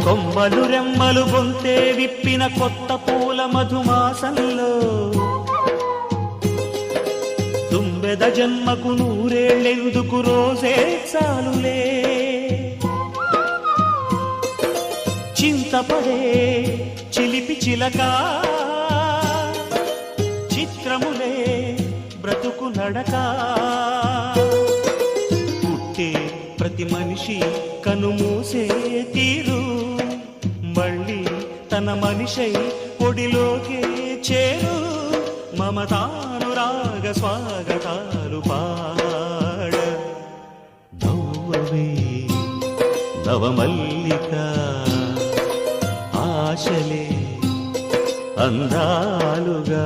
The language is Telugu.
కొమ్మలు రెమ్మలు గొంతే విప్పిన కొత్త పూల మధుమాసంలో తుంబెద జన్మకు నూరేళ్ళెందుకు రోజే చాలులే చింతపడే చిలిపి చిలక చిత్రములే బ్రతుకు నడక పుట్టే ప్రతి మనిషి కనుమూసే తీరు మళ్ళీ తన మనిషై ఒడిలోకే చేరు మమతానురాగ స్వాగతాలు పాడ నవ్వవే నవమల్లిక ఆశలే అందాలుగా